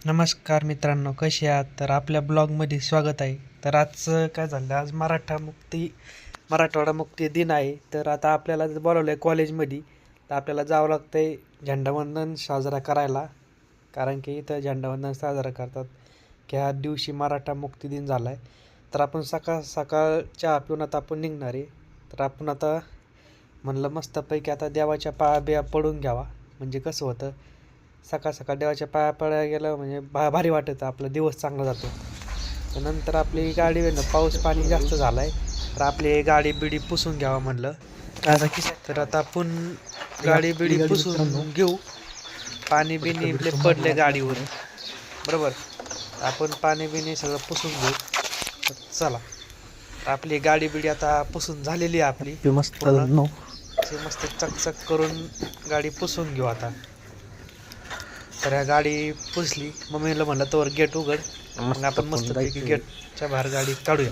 नमस्कार मित्रांनो, कसे आहात? तर आपल्या ब्लॉगमध्ये स्वागत आहे. तर आजचं काय झालं, आज मराठवाडा मुक्ती दिन आहे. तर आता आपल्याला जर बोलावलं आहे कॉलेजमध्ये, तर आपल्याला जावं लागतं आहे झेंडावंदन साजरा करायला. कारण की इथं झेंडावंदन साजरा करतात की ह्या दिवशी मराठा मुक्ती दिन झाला आहे. तर आपण सकाळ सकाळ चहा पिऊन आता आपण निघणार आहे. तर आपण आता म्हणलं मस्तपैकी आता देवाच्या पाया बिया पडून घ्यावा. म्हणजे कसं होतं, सकाळ सकाळ देवाच्या पाया पडायला गेलं म्हणजे भारी वाटतं, आपला दिवस चांगला जातो. तर नंतर आपली गाडी पाऊस पाणी जास्त झाला आहे, तर आपली गाडी बिडी पुसून घ्यावं म्हणलं. तर आता आपण गाडी बिडी पुसून घेऊ. पाणी बिणी पडले गाडीवर, बरोबर. आपण पाणी बिणी सगळं पुसून घेऊ. तर चला, आपली गाडी बिडी आता पुसून झालेली आहे आपली मस्त मस्त चकचक करून गाडी पुसून घेऊ आता. तर ह्या गाडी पुसली, मम्मीला म्हणलं तोवर गेट उघड, मग आपण मस्तपैकी गेटच्या बाहेर गाडी काढूया.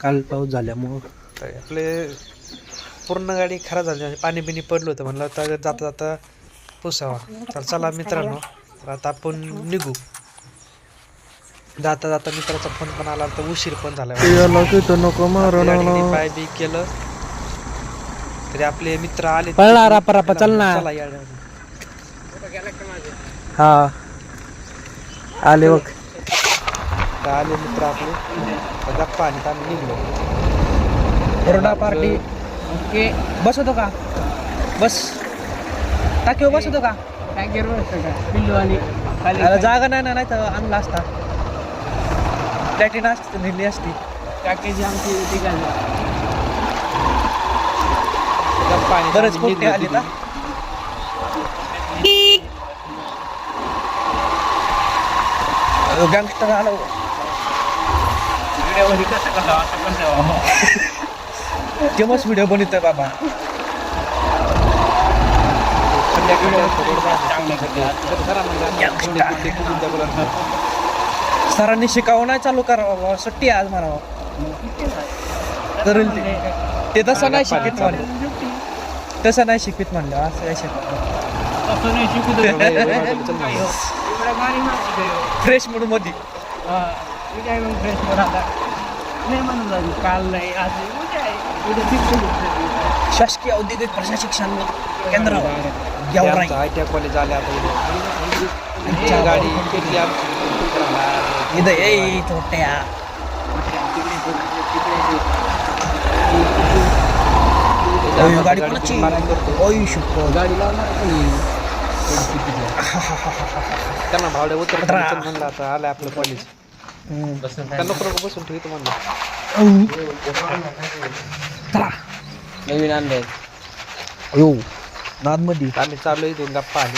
काल पाऊस झाल्यामुळं तर आपले पूर्ण गाडी खराब झाली, म्हणजे पाणी बिणी पडलं होतं. म्हणलं तर जाता जाता पुसावा. तर चला मित्रांनो, तर आता आपण निघू. जाता जाता मित्राचा फोन पण आला, तर उशीर पण झाला. पाय बी केलं तरी आपले मित्र आले. चला हा आले बघ. तर आले मित्र आपले, गप्पा आणि आम्ही निघलो. Corona party. ओके, बसवतो का? बस टाकीवर बसवतो का? पिल्लू आणि जागा नाही ना, नाही तर आणला असता. प्लॅटिना असती, नेली असती टाकीची आमची ठिकाणी. गप्पा आणि बरेच मोठे आले ना. गँगस्टर आलो. ते मस्त व्हिडिओ बनवतोय बाबा. सरांनी शिकावं नाही चालू करावं, सुट्टी आज म्हणावं. करेल ते तसं नाही शिकत म्हणलं, तसं नाही शिकवित म्हणलं, असं काय शिकत फ्रेश मूड मध्ये. शासकीय औद्योगिक प्रशिक्षण केंद्र ITI कॉलेज आले आता. गाडी केली इथं ये छोट्या गाडी कोणाची? ओय शुक्र गाडी लावणार त्यांना भावड्या उतर म्हणलं. आता आलं आपलं कॉलेज, त्यांना नको बसून ठेवतो म्हणलं. नवीन आणले अयो नाद मध्ये. आम्ही चालू इथून गप्पा आली.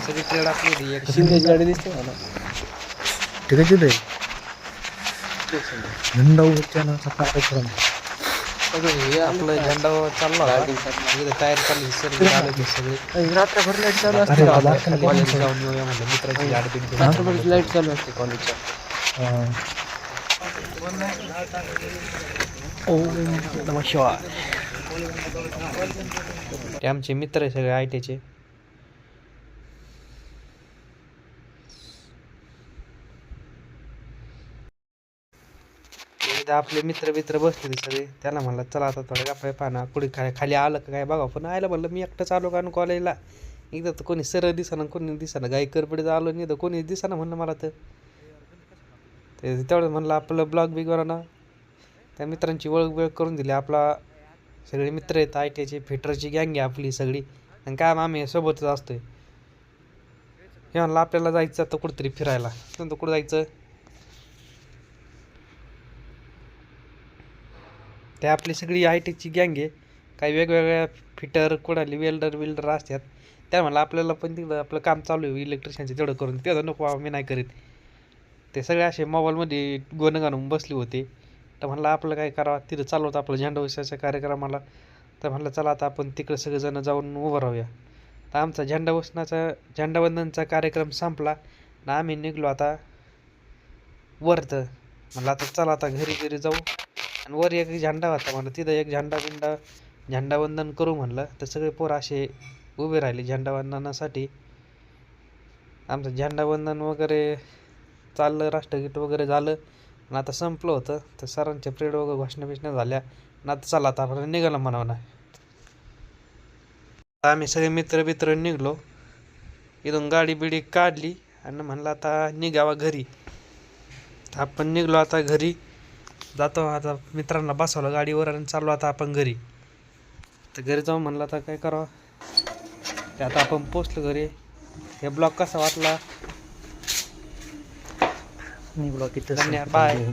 सगळी ट्रेड आपली गाडी दिसते मला. ठीक आहे तिथे झेंडा उभारण्याचा कार्यक्रम. आपलं झेंडा चालला तयार चालली. सगळे रात्रभर लाईट चालू असते. कॉलेज जाऊन येऊया म्हणलं, मित्राची गाडी लाईट चालू असते कॉलेजच्या. ओम शिवाय. ते आमचे मित्र आहे सगळे ITIचे. आपले मित्र बसले सगळे. त्याला म्हणलं चला आता थोडं गप्पा पाना, कुठे खाली आलं का काय बघा. पण आयला म्हणलं मी एकटं चालू का कॉलेजला. एकदा तर कोणी सरळ दिसाना, कोणी दिसाना, गाई करपडे आलो नाही तर कोणी दिसाना म्हणलं मला. तर तेवढं म्हणलं आपलं ब्लॉग बिगवरांना त्या मित्रांची ओळख करून दिली. आपला सगळे मित्र आहेत ITIचे, फिटरची गँग आहे आपली सगळी. आणि काय आम्ही सोबतच असतोय. हे म्हणलं आपल्याला जायचं आता कुठंतरी फिरायला. नंतर कुठं जायचं, ते आपली सगळी ITIची गँग आहे. काही वेगवेगळ्या फिटर, कोणाली वेल्डर असतात. त्या म्हणलं आपल्याला पण तिकडं आपलं काम चालू आहे इलेक्ट्रिशियनचं, तेवढं करून. तेवढं नको मी नाही करीत. ते सगळे असे मोबाईलमध्ये गोणं घालून बसले होते. तर म्हणलं आपलं काय करावं, तिथं चालू होतं आपलं झेंडा उत्सवाच्या कार्यक्रमाला. तर म्हणलं चला आता आपण तिकडं सगळेजण जाऊन उभं राहूया. तर आमचा झेंडावंदनचा कार्यक्रम संपला ना, आम्ही निघलो आता वरतं. म्हणलं आता चला आता घरी जाऊ. आणि वर एक झेंडा होता, म्हणलं तिथं एक झेंडा झेंडावंदन करू म्हणलं तर सगळे पोरं असे उभे राहिले झेंडावंदनासाठी. आमचं झेंडावंदन वगैरे चाललं, राष्ट्रगीत वगैरे झालं आणि आता संपलं होतं. तर सरांच्या पिरियड वगैरे घोषणा बिषणा झाल्या आणि आता चला आता आपण निघालं म्हणावं ना. आम्ही सगळे मित्र निघलो, इथून गाडी बिडी काढली आणि म्हणलं आता निघावा घरी. आपण निघलो आता घरी, जातो आता मित्रांना बसवलं गाडीवर आणि चाललो आता आपण घरी. तर घरी जाऊन म्हणलं आता काय करावं, ते आता आपण पोचलो घरी. हे ब्लॉग कसा वाटला, मी ब्लॉग धन्यवाद, बाय.